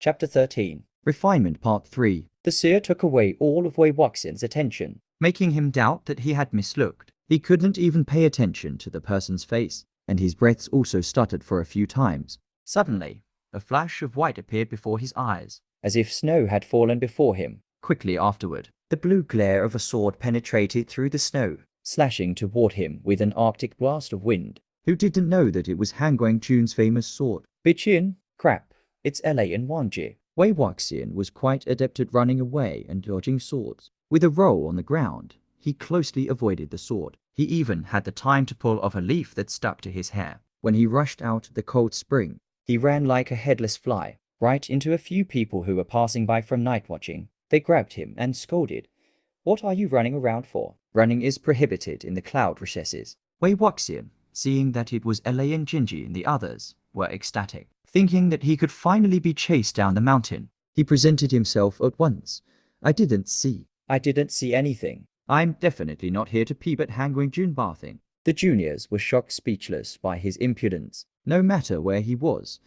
Chapter 13. Refinement Part 3. The seer took away all of Wei Wuxian's attention, Making him doubt that he had mislooked. He couldn't even pay attention to the person's face, and his breaths also stuttered for a few times. Suddenly, a flash of white appeared before his eyes. as if snow had fallen before him. Quickly afterward, The blue glare of a sword penetrated through the snow, slashing toward him with an arctic blast of wind. who didn't know that it was Han Guangchun's famous sword? Biqin, crap, it's LA and Wanji. Wei Wuxian was quite adept at running away and dodging swords. With a roll on the ground, he closely avoided the sword. He even had the time to pull off a leaf that stuck to his hair. When he rushed out of the cold spring, He ran like a headless fly, right into a few people who were passing by from night watching. They grabbed him and scolded. What are you running around for? Running is prohibited in the cloud recesses. Wei Wuxian, seeing that it was La and Jinji and the others, were ecstatic. Thinking that he could finally be chased down the mountain, he presented himself at once. I didn't see anything. I'm definitely not here to peep at Han Guangjun bathing. The juniors were shocked speechless by his impudence. No matter where he was,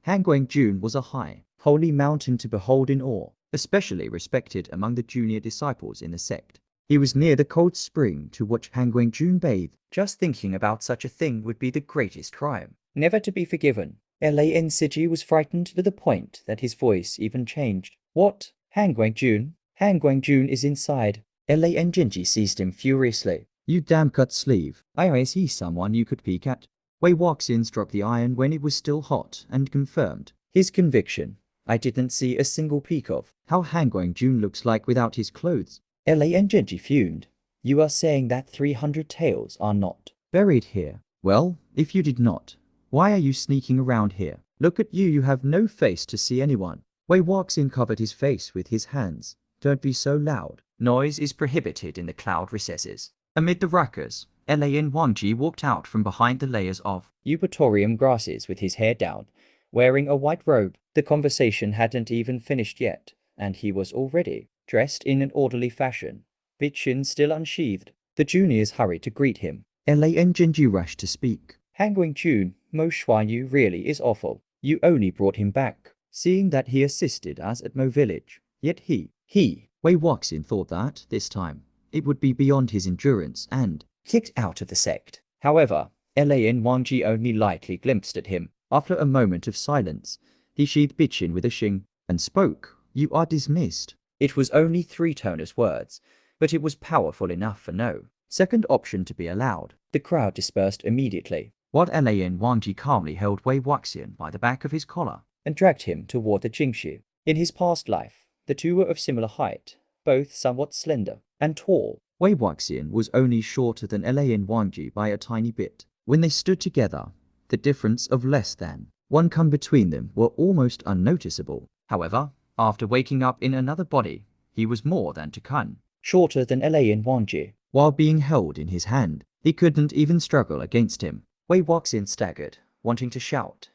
Han Guangjun was a high, Holy mountain to behold in awe. especially respected among the junior disciples in the sect. He was near the cold spring to watch Han Guangjun bathe. Just thinking about such a thing would be the greatest crime, never to be forgiven. LAN Siji was frightened to the point that his voice even changed. What? Han Guangjun? Han Guangjun is inside. LAN Jinji seized him furiously. You damn cut sleeve. I see someone you could peek at. Wei Wuxian struck the iron when it was still hot and confirmed His conviction. I didn't see a single peek of. how Han Guangjun looks like without his clothes. LAN Jinji fumed. You are saying that 300 taels are not Buried here. Well, if you did not, why are you sneaking around here? Look at you have no face to see anyone. Wei Wuxian covered his face with his hands. Don't be so loud. Noise is prohibited in the cloud recesses. Amid the ruckus, Lan Wangji walked out from behind the layers of Eupatorium grasses with his hair down, wearing a white robe. The conversation hadn't even finished yet, and he was already dressed in an orderly fashion, Biqin still unsheathed. The juniors hurried to greet him. Lan Jinji rushed to speak. Han Guangjun, Mo Shuayu really is awful. You only brought him back, seeing that he assisted us at Mo Village. Yet Wei Wuxian thought that, this time, it would be beyond his endurance and kicked out of the sect. However, LAN Wangji only lightly glimpsed at him. after a moment of silence, he sheathed Biqin with a shing and spoke. You are dismissed. It was only 3 toneless words, but it was powerful enough for no Second option to be allowed. The crowd dispersed immediately What Lan Wangji calmly held Wei Wuxian by the back of his collar. and dragged him toward the Jingxi. In his past life, the two were of similar height, both somewhat slender and tall. Wei Wuxian was only shorter than Lan Wangji by a tiny bit. When they stood together, the difference of less than 1 cun between them were almost unnoticeable. However, after waking up in another body, he was more than 2 cun. Shorter than LAN Wangji. While being held in his hand, he couldn't even struggle against him. Wei Wuxian staggered, wanting to shout,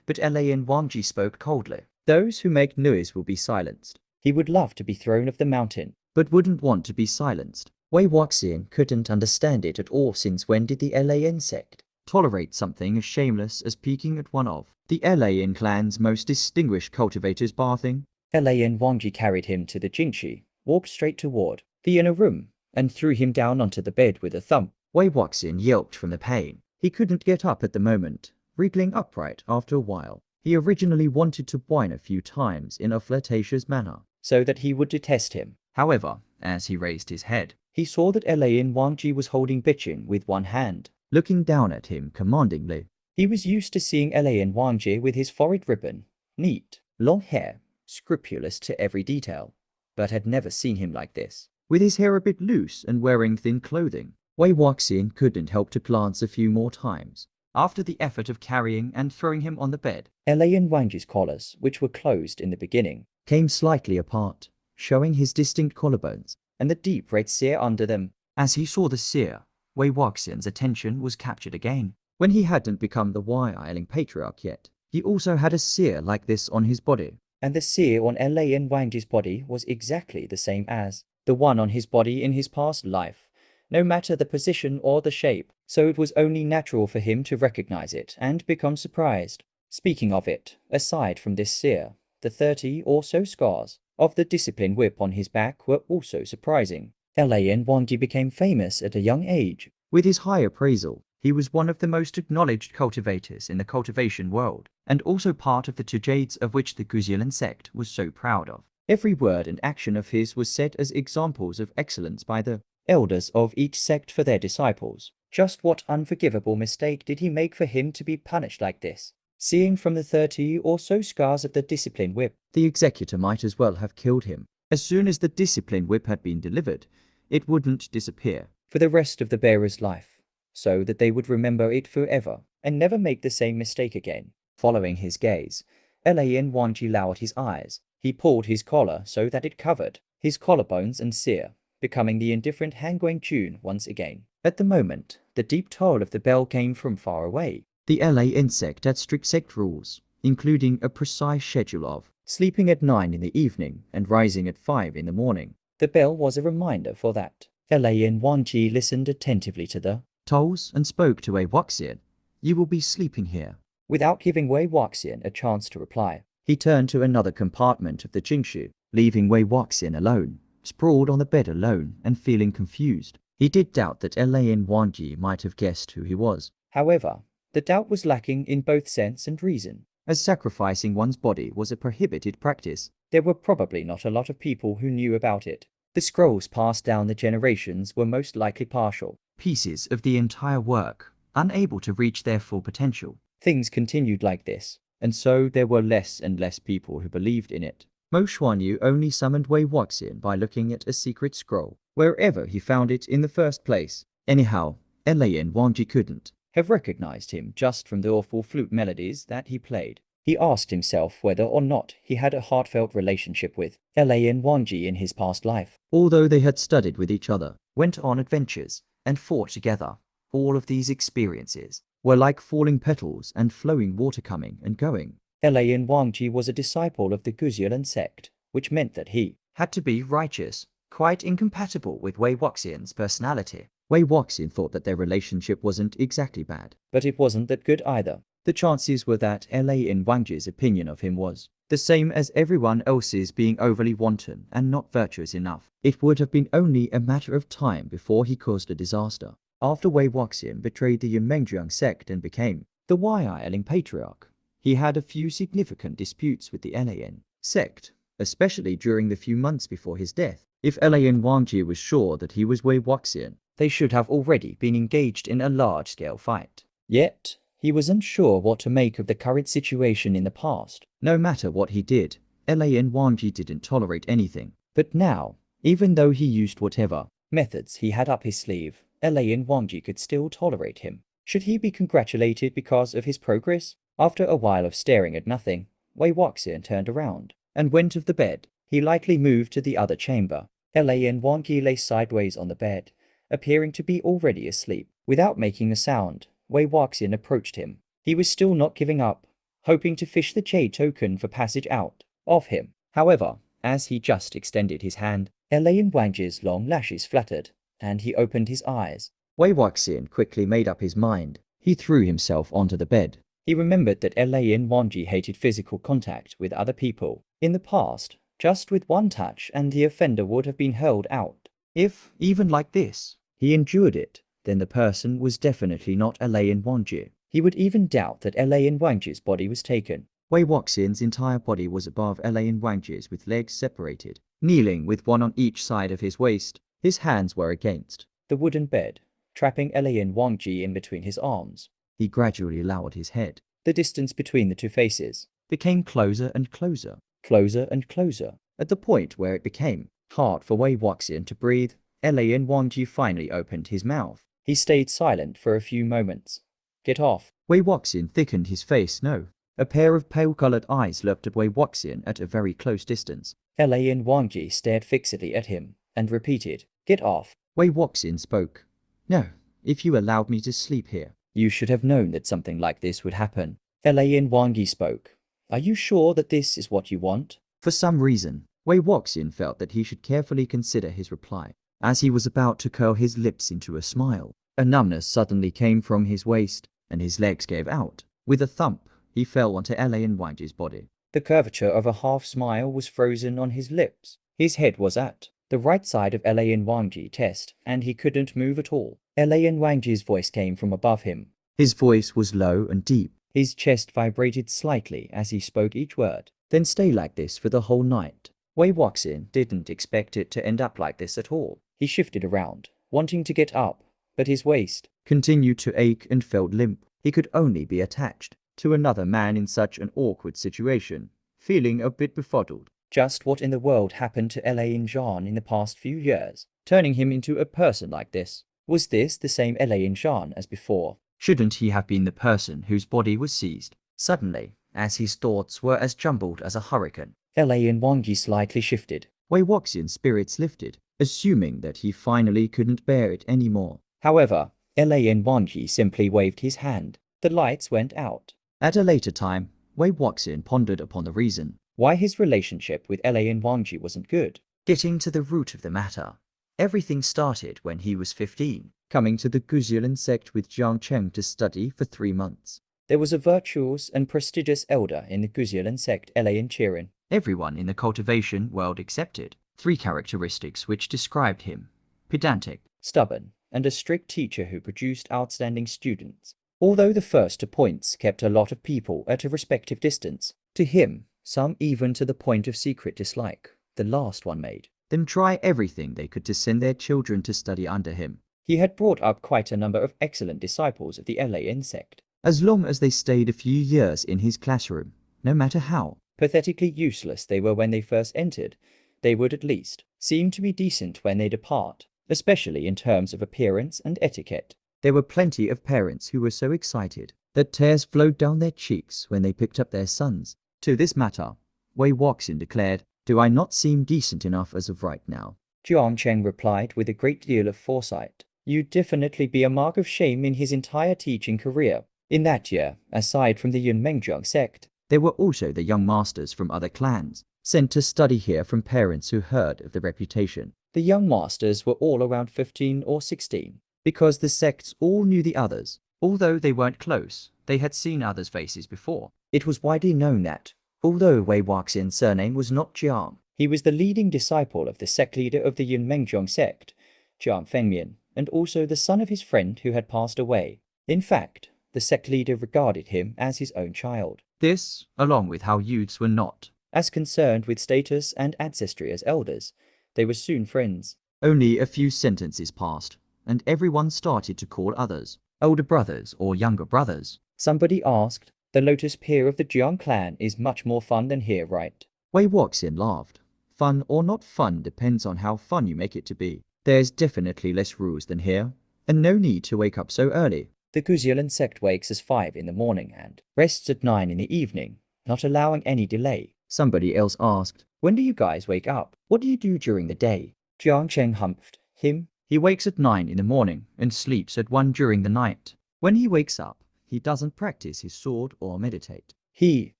but LAN Wangji spoke coldly. Those who make noise will be silenced. He would love to be thrown off the mountain, but wouldn't want to be silenced. Wei Wuxian couldn't understand it at all. Since when did the LAN sect tolerate something as shameless as peeking at one of the LAN clan's most distinguished cultivators bathing? LAN Wangji carried him to the Jingxi, walked straight toward the inner room, and threw him down onto the bed with a thump. Wei Wuxian yelped from the pain. He couldn't get up at the moment, wriggling upright after a while. He originally wanted to whine a few times in a flirtatious manner, so that he would detest him. However, as he raised his head, he saw that LAN Wangji was holding Biqin with one hand, looking down at him commandingly. He was used to seeing LAN Wangji with his forehead ribbon, neat, long hair, scrupulous to every detail, but had never seen him like this. With his hair a bit loose and wearing thin clothing, Wei Wuxian couldn't help to glance a few more times. After the effort of carrying and throwing him on the bed, LAN Wangji's collars, which were closed in the beginning, came slightly apart, showing his distinct collarbones and the deep red sear under them. As he saw the sear, Wei Wuxian's attention was captured again. When he hadn't become the wire-iling patriarch yet, he also had a sear like this on his body. And the sear on LAN Wangji's body was exactly the same as the one on his body in his past life, no matter the position or the shape, so it was only natural for him to recognize it and become surprised. Speaking of it, aside from this sear, The 30 or so scars of the discipline whip on his back were also surprising. Lan Wangji became famous at a young age. With his high appraisal, he was one of the most acknowledged cultivators in the cultivation world, and also part of the Tujades of which the Guzilan sect was so proud of. Every word and action of his was set as examples of excellence by the elders of each sect for their disciples. Just what unforgivable mistake did he make for him to be punished like this? Seeing from the 30 or so scars of the discipline whip, the executor might as well have killed him. As soon as the discipline whip had been delivered, it wouldn't disappear for the rest of the bearer's life, so that they would remember it forever and never make the same mistake again. Following his gaze, Lan Wangji lowered his eyes. He pulled his collar so that it covered his collarbones and sear, becoming the indifferent Han Guangjun once again. At the moment, the deep toll of the bell came from far away. The LAN sect had strict sect rules, including a precise schedule of sleeping at 9 in the evening and rising at 5 in the morning. The bell was a reminder for that. Lan Wangji listened attentively to the tolls and spoke to Wei Wuxian. You will be sleeping here. Without giving Wei Wuxian a chance to reply, he turned to another compartment of the Jingshu, leaving Wei Wuxian alone, sprawled on the bed alone and feeling confused. He did doubt that Lan Wangji might have guessed who he was. However, the doubt was lacking in both sense and reason. As sacrificing one's body was a prohibited practice, there were probably not a lot of people who knew about it. The scrolls passed down the generations were most likely partial pieces of the entire work, unable to reach their full potential. Things continued like this, and so there were less and less people who believed in it. Mo Xuanyu only summoned Wei Wuxian by looking at a secret scroll, wherever he found it in the first place. Anyhow, Lan Wangji couldn't have recognized him just from the awful flute melodies that he played. He asked himself whether or not he had a heartfelt relationship with Lan Wangji in his past life. Although they had studied with each other, went on adventures, and fought together, all of these experiences were like falling petals and flowing water coming and going. Lan Wangji was a disciple of the Guzilan sect, which meant that he had to be righteous, quite incompatible with Wei Wuxian's personality. Wei Wuxian thought that their relationship wasn't exactly bad, but it wasn't that good either. The chances were that Lan Wangji's opinion of him was the same as everyone else's, being overly wanton and not virtuous enough. It would have been only a matter of time before he caused a disaster. After Wei Wuxian betrayed the Yunmengjiang sect and became the Yiling Patriarch, he had a few significant disputes with the Lan sect, especially during the few months before his death. If Lan Wangji was sure that he was Wei Wuxian, they should have already been engaged in a large-scale fight. Yet, he was unsure what to make of the current situation in the past. No matter what he did, Lan Wangji didn't tolerate anything. But now, even though he used whatever methods he had up his sleeve, Lan Wangji could still tolerate him. Should he be congratulated because of his progress? After a while of staring at nothing, Wei Wuxian turned around and went of the bed. He lightly moved to the other chamber. Lan Wangji lay sideways on the bed, appearing to be already asleep. Without making a sound, Wei Wuxian approached him. He was still not giving up, hoping to fish the jade token for passage out of him. However, as he just extended his hand, Lan Wangji's long lashes fluttered, and he opened his eyes. Wei Wuxian quickly made up his mind. He threw himself onto the bed. He remembered that Lan Wangji hated physical contact with other people. In the past, just with one touch and the offender would have been hurled out. If, even like this, he endured it, then the person was definitely not Lan Wangji. He would even doubt that Lan Wangji's body was taken. Wei Wuxian's entire body was above Lan Wangji's with legs separated. Kneeling with one on each side of his waist, his hands were against the wooden bed, trapping Lan Wangji in between his arms. He gradually lowered his head. The distance between the two faces became closer and closer, closer and closer. At the point where it became hard for Wei Wuxian to breathe, Lan Wangji finally opened his mouth. He stayed silent for a few moments. Get off. Wei Wuxian thickened his face. No. A pair of pale-colored eyes looked at Wei Wuxian at a very close distance. Lan Wangji stared fixedly at him and repeated, "Get off." Wei Wuxian spoke. No, if you allowed me to sleep here. You should have known that something like this would happen. Lan Wangji spoke. Are you sure that this is what you want? For some reason, Wei Wuxian felt that he should carefully consider his reply. As he was about to curl his lips into a smile, a numbness suddenly came from his waist, and his legs gave out. With a thump, he fell onto Lan Wangji's body. The curvature of a half-smile was frozen on his lips. His head was at the right side of Lan Wangji's chest, and he couldn't move at all. Lan Wangji's voice came from above him. His voice was low and deep. His chest vibrated slightly as he spoke each word. Then stay like this for the whole night. Wei Wuxin didn't expect it to end up like this at all. He shifted around, wanting to get up, but his waist continued to ache and felt limp. He could only be attached to another man in such an awkward situation, feeling a bit befuddled. Just what in the world happened to Elaine Jean in the past few years, turning him into a person like this? Was this the same Elaine Jean as before? Shouldn't he have been the person whose body was seized? Suddenly, as his thoughts were as jumbled as a hurricane, Elaine Wangji slightly shifted. Wei Wuxin's spirits lifted, assuming that he finally couldn't bear it anymore. However, Elaine Wangji simply waved his hand. The lights went out. At a later time, Wei Wuxin pondered upon the reason why his relationship with Elaine Wangji wasn't good. Getting to the root of the matter, everything started when he was 15, coming to the Guzilan sect with Jiang Cheng to study for 3 months. There was a virtuous and prestigious elder in the Guzilan sect, Elaine Chirin. Everyone in the cultivation world accepted 3 characteristics which described him: pedantic, stubborn, and a strict teacher who produced outstanding students. Although the first 2 points kept a lot of people at a respective distance, to him, some even to the point of secret dislike, the last one made them try everything they could to send their children to study under him. He had brought up quite a number of excellent disciples of the LAN sect. As long as they stayed a few years in his classroom, no matter how pathetically useless they were when they first entered, they would at least seem to be decent when they depart, especially in terms of appearance and etiquette. There were plenty of parents who were so excited that tears flowed down their cheeks when they picked up their sons. To this matter, Wei Wuxin declared, "Do I not seem decent enough as of right now?" Jiang Cheng replied with a great deal of foresight, "You'd definitely be a mark of shame in his entire teaching career." In that year, aside from the Yunmengjiang sect, there were also the young masters from other clans, sent to study here from parents who heard of the reputation. The young masters were all around 15 or 16, because the sects all knew the others. Although they weren't close, they had seen others' faces before. It was widely known that, although Wei Wuxin's surname was not Jiang, he was the leading disciple of the sect leader of the Yunmengjiang sect, Jiang Fengmian, and also the son of his friend who had passed away. In fact, the sect leader regarded him as his own child. This, along with how youths were not as concerned with status and ancestry as elders, they were soon friends. Only a few sentences passed, and everyone started to call others older brothers or younger brothers. Somebody asked, "The Lotus Pier of the Jiang clan is much more fun than here, right?" Wei Wuxin laughed. Fun or not fun depends on how fun you make it to be. There's definitely less rules than here, and no need to wake up so early. The Guzilan sect wakes at 5 in the morning and rests at 9 in the evening, not allowing any delay. Somebody else asked, "When do you guys wake up? What do you do during the day?" Jiang Cheng humphed him. He wakes at 9 in the morning and sleeps at 1 during the night. When he wakes up, he doesn't practice his sword or meditate. He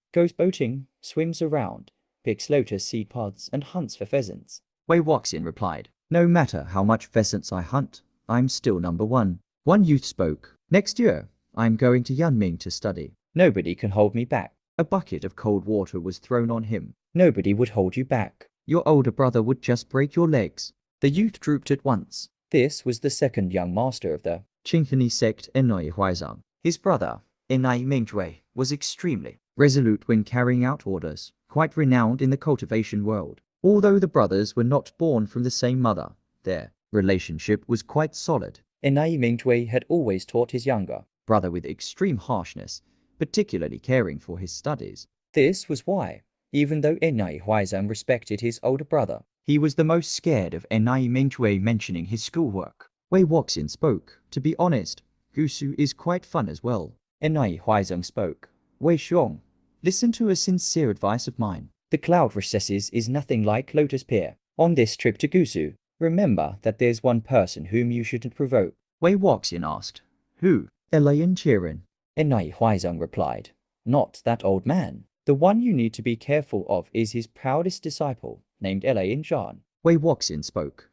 goes boating, swims around, picks lotus seed pods, and hunts for pheasants. Wei Wuxin replied, "No matter how much pheasants I hunt, I'm still number 1. One youth spoke, "Next year, I'm going to Yanming to study. Nobody can hold me back." A bucket of cold water was thrown on him. "Nobody would hold you back. Your older brother would just break your legs." The youth drooped at once. This was the second young master of the Qingfeni sect, Enai Huaizang. His brother, Enai Mingzhui, was extremely resolute when carrying out orders, quite renowned in the cultivation world. Although the brothers were not born from the same mother, their relationship was quite solid. Enai Mingzhui had always taught his younger brother with extreme harshness, particularly caring for his studies. This was why, even though Enai Huaizang respected his older brother, he was the most scared of Enai Mingzhui mentioning his schoolwork. Wei Wuxin spoke, "To be honest, Gusu is quite fun as well." Enai Huaizang spoke, "Wei Xiong, listen to a sincere advice of mine. The cloud recesses is nothing like Lotus Pier. On this trip to Gusu, remember that there's one person whom you shouldn't provoke." Wei Wuxin asked, "Who?" "Elaine Chirin." Enai Huaizang replied, "Not that old man. The one you need to be careful of is his proudest disciple, named Elaine Zhan." Wei Wuxin spoke,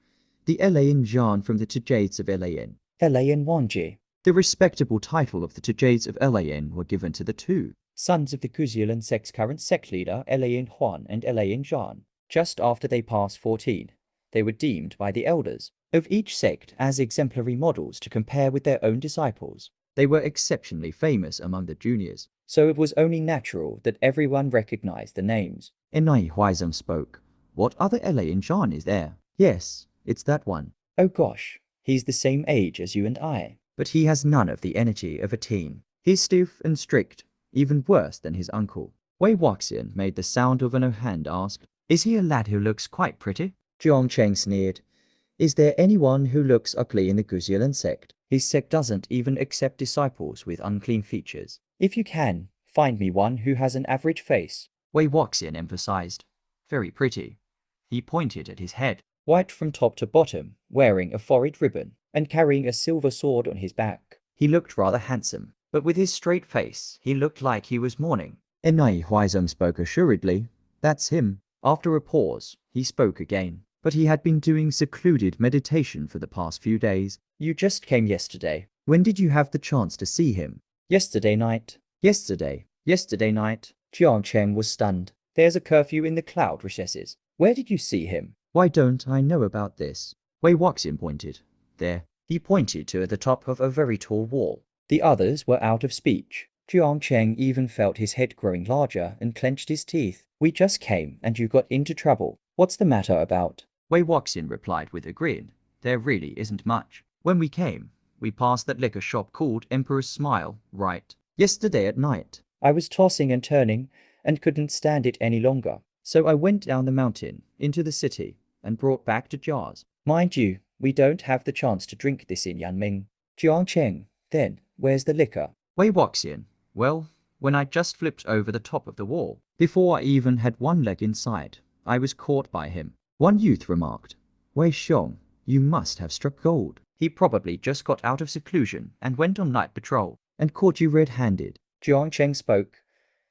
"The Elaine Zhan from the Tujades of Elaine." Elaine Wangji. The respectable title of the Tujades of Elaine were given to the two. sons of the Guzilan sect's current sect leader Elaine Huan and Elaine Zhan. Just after they passed 14, they were deemed by the elders of each sect as exemplary models to compare with their own disciples. They were exceptionally famous among the juniors, so it was only natural that everyone recognized the names. Enai Huaizong spoke. What other Elaine Zhan is there? Yes, it's that one. Oh gosh, he's the same age as you and I. But he has none of the energy of a teen. He's stiff and strict, even worse than his uncle. Wei Wuxian made the sound of an O hand asked, "Is he a lad who looks quite pretty?" Jiang Cheng sneered. Is there anyone who looks ugly in the Guzilan sect? His sect doesn't even accept disciples with unclean features. If you can, find me one who has an average face. Wei Wuxian emphasized. Very pretty. He pointed at his head. White from top to bottom, wearing a forehead ribbon, and carrying a silver sword on his back. He looked rather handsome, but with his straight face, he looked like he was mourning. Enai Huaizong spoke assuredly. That's him. After a pause, he spoke again. But he had been doing secluded meditation for the past few days. You just came yesterday. When did you have the chance to see him? Yesterday night. Yesterday night. Jiang Cheng was stunned. There's a curfew in the cloud recesses. Where did you see him? Why don't I know about this? Wei Wuxian pointed. There. He pointed to the top of a very tall wall. The others were out of speech. Jiang Cheng even felt his head growing larger and clenched his teeth. We just came and you got into trouble. What's the matter about? Wei Wuxian replied with a grin. There really isn't much. When we came, we passed that liquor shop called Emperor's Smile, right? Yesterday at night. I was tossing and turning and couldn't stand it any longer. So I went down the mountain into the city and brought back 2 jars. Mind you, we don't have the chance to drink this in Yanming. Jiang Cheng, then, where's the liquor? Wei Wuxian. Well, when I just flipped over the top of the wall, before I even had one leg inside, I was caught by him. One youth remarked, Wei Xiong, you must have struck gold. He probably just got out of seclusion and went on night patrol. And caught you red-handed. Jiang Cheng spoke.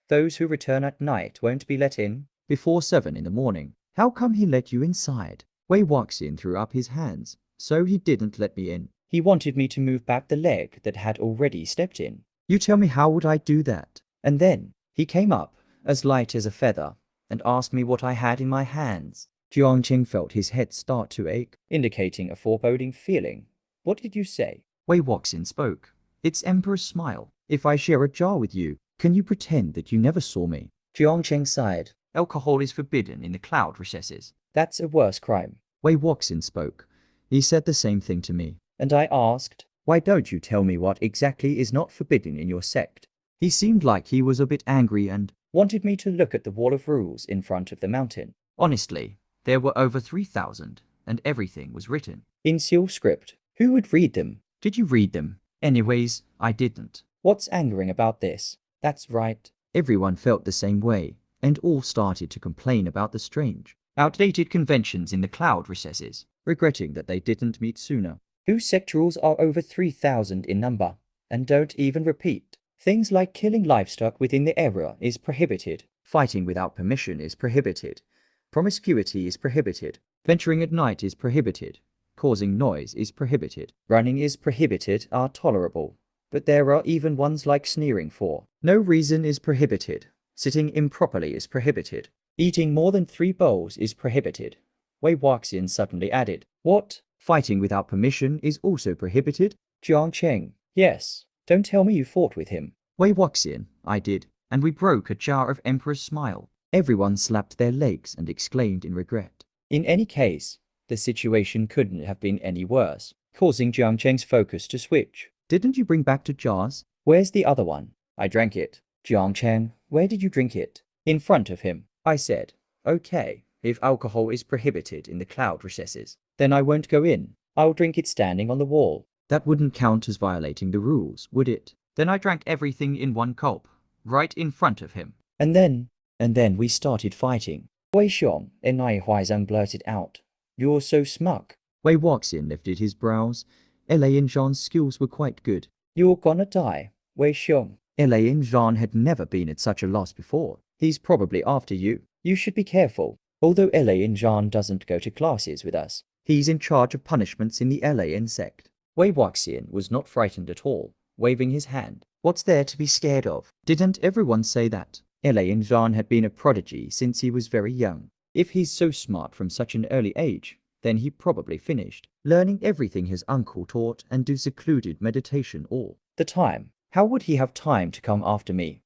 Those who return at night won't be let in. Before 7 in the morning. How come he let you inside? Wei Wuxian threw up his hands. So he didn't let me in. He wanted me to move back the leg that had already stepped in. You tell me, how would I do that? And then he came up, as light as a feather, and asked me what I had in my hands. Jiang Cheng felt his head start to ache, indicating a foreboding feeling. What did you say? Wei Wuxian spoke. It's Emperor's Smile. If I share a jar with you, can you pretend that you never saw me? Jiang Cheng sighed. Alcohol is forbidden in the cloud recesses. That's a worse crime. Wei Wuxian spoke. He said the same thing to me. And I asked, why don't you tell me what exactly is not forbidden in your sect? He seemed like he was a bit angry and wanted me to look at the wall of rules in front of the mountain. Honestly, there were over 3,000, and everything was written. In seal script. Who would read them? Did you read them? Anyways, I didn't. What's angering about this? That's right. Everyone felt the same way, and all started to complain about the strange, outdated conventions in the cloud recesses, regretting that they didn't meet sooner. Whose sect rules are over 3,000 in number, and don't even repeat. Things like killing livestock within the area is prohibited. Fighting without permission is prohibited. Promiscuity is prohibited. Venturing at night is prohibited. Causing noise is prohibited. Running is prohibited are tolerable. But there are even ones like sneering for no reason is prohibited. Sitting improperly is prohibited. Eating more than 3 bowls is prohibited. Wei Wuxian suddenly added, what? Fighting without permission is also prohibited? Jiang Cheng, yes. Don't tell me you fought with him. Wei Wuxian, I did, and we broke a jar of Emperor's Smile. Everyone slapped their legs and exclaimed in regret. In any case, the situation couldn't have been any worse, causing Jiang Cheng's focus to switch. Didn't you bring back 2 jars? Where's the other one? I drank it. Jiang Cheng, where did you drink it? In front of him. I said, okay, if alcohol is prohibited in the cloud recesses, then I won't go in. I'll drink it standing on the wall. That wouldn't count as violating the rules, would it? Then I drank everything in one gulp, right in front of him. And then we started fighting. Wei Xiong, Enai Huaizong blurted out. You're so smug. Wei Wuxian lifted his brows. Elaine Zhan's skills were quite good. You're gonna die, Wei Xiong. Elaine Zhan had never been at such a loss before. He's probably after you. You should be careful. Although Elaine Zhan doesn't go to classes with us, he's in charge of punishments in the Elaine sect. Wei Wuxian was not frightened at all. waving his hand. What's there to be scared of? Didn't everyone say that? Elaine Jean had been a prodigy since he was very young. If he's so smart from such an early age, then he probably finished learning everything his uncle taught and do secluded meditation all the time. How would he have time to come after me?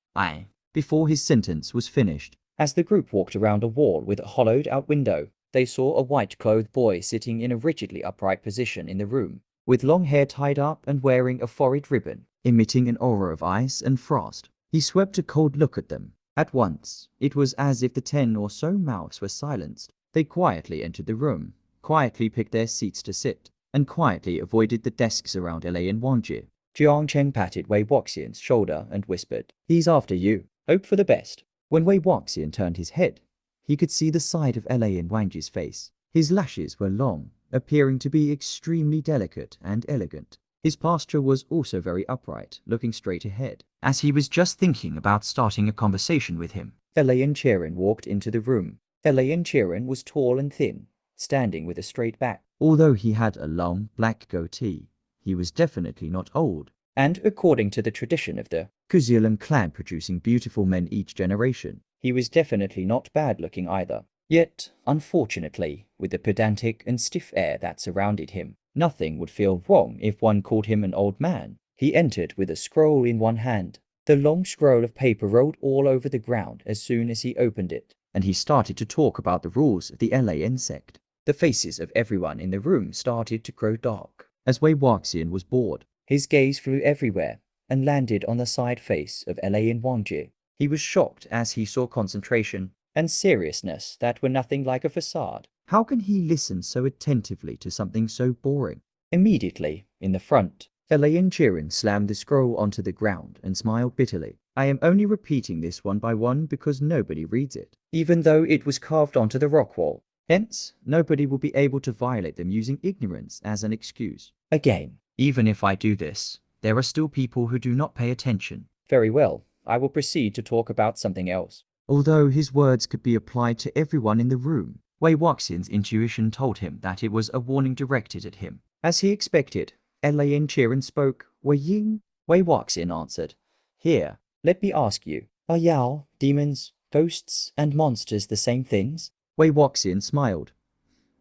Before his sentence was finished. As the group walked around a wall with a hollowed-out window, they saw a white-clothed boy sitting in a rigidly upright position in the room, with long hair tied up and wearing a forehead ribbon, emitting an aura of ice and frost. He swept a cold look at them. At once, it was as if the 10 or so mouths were silenced. They quietly entered the room, quietly picked their seats to sit, and quietly avoided the desks around L.A. and Wangji. Jiang Cheng patted Wei Wuxian's shoulder and whispered, "He's after you. Hope for the best." When Wei Wuxian turned his head, he could see the side of L.A. and Wangji's face. His lashes were long, appearing to be extremely delicate and elegant. His posture was also very upright, looking straight ahead, as he was just thinking about starting a conversation with him. Elaine Chiron walked into the room. Elaine Chiron was tall and thin, standing with a straight back. Although he had a long, black goatee, he was definitely not old. And according to the tradition of the Kuzilan clan producing beautiful men each generation, he was definitely not bad-looking either. Yet, unfortunately, with the pedantic and stiff air that surrounded him, nothing would feel wrong if one called him an old man. He entered with a scroll in one hand. The long scroll of paper rolled all over the ground as soon as he opened it, and he started to talk about the rules of the LAN sect. The faces of everyone in the room started to grow dark. As Wei Wuxian was bored, his gaze flew everywhere and landed on the side face of Elaine Wangji. He was shocked as he saw concentration and seriousness that were nothing like a facade. How can he listen so attentively to something so boring? Immediately, in the front, Elaine Chiron slammed the scroll onto the ground and smiled bitterly. I am only repeating this one by one because nobody reads it, even though it was carved onto the rock wall. Hence, nobody will be able to violate them using ignorance as an excuse. Again, even if I do this, there are still people who do not pay attention. Very well, I will proceed to talk about something else. Although his words could be applied to everyone in the room, Wei Wuxian's intuition told him that it was a warning directed at him. As he expected, Elaine Chiron spoke. Wei Ying? Wei Wuxian answered. Here, let me ask you, are Yao, demons, ghosts, and monsters the same things? Wei Wuxian smiled.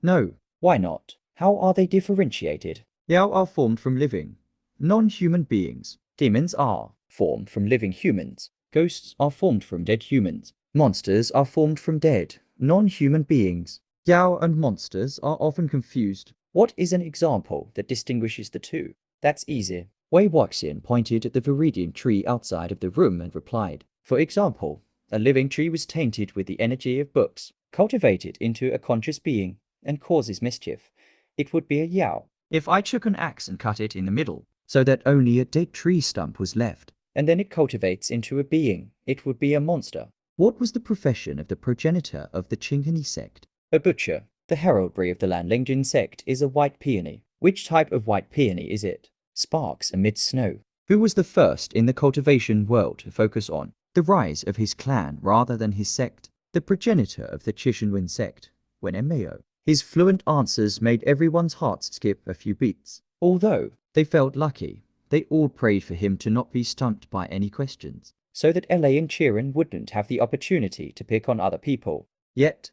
No. Why not? How are they differentiated? Yao are formed from living, non-human beings. Demons are formed from living humans. Ghosts are formed from dead humans. Monsters are formed from dead, non-human beings. Yao and monsters are often confused. What is an example that distinguishes the two? That's easy. Wei Wuxian pointed at the viridian tree outside of the room and replied. For example, a living tree was tainted with the energy of books, cultivated into a conscious being, and causes mischief. It would be a Yao. If I took an axe and cut it in the middle, so that only a dead tree stump was left, and then it cultivates into a being, it would be a monster. What was the profession of the progenitor of the Qinghani sect? A butcher. The heraldry of the Lanlingjin sect is a white peony. Which type of white peony is it? Sparks amidst snow. Who was the first in the cultivation world to focus on the rise of his clan rather than his sect? The progenitor of the Chishinwen sect, Wen Mao. His fluent answers made everyone's hearts skip a few beats. Although they felt lucky, they all prayed for him to not be stumped by any questions, so that Elaine Chiron wouldn't have the opportunity to pick on other people. Yet,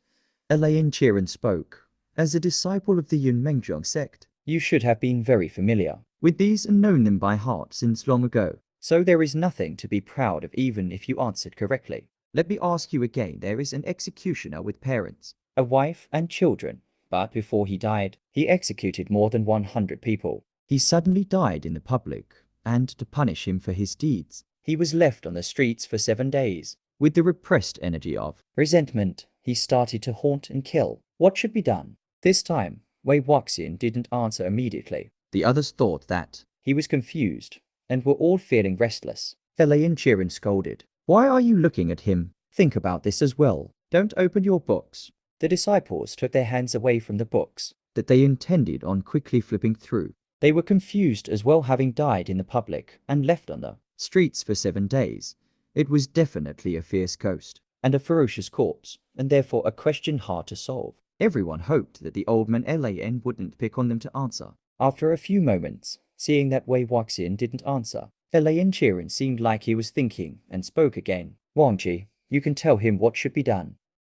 Elaine Chiron spoke. As a disciple of the Yun Mengjiang sect, you should have been very familiar with these and known them by heart since long ago. So there is nothing to be proud of even if you answered correctly. Let me ask you again, there is an executioner with parents, a wife and children, but before he died, he executed more than 100 people. He suddenly died in the public, and to punish him for his deeds, he was left on the streets for 7 days. With the repressed energy of resentment, he started to haunt and kill. What should be done? This time, Wei Wuxian didn't answer immediately. The others thought that he was confused, and were all feeling restless. Elaine Chiron scolded. Why are you looking at him? Think about this as well. Don't open your books. The disciples took their hands away from the books that they intended on quickly flipping through. They were confused as well, having died in the public and left on the streets for 7 days. It was definitely a fierce ghost and a ferocious corpse, and therefore a question hard to solve. Everyone hoped that the old man Lan wouldn't pick on them to answer. After a few moments, seeing that Wei Wuxian didn't answer, Elaine Chiron seemed like he was thinking and spoke again. Wangji, you can tell him what should be done.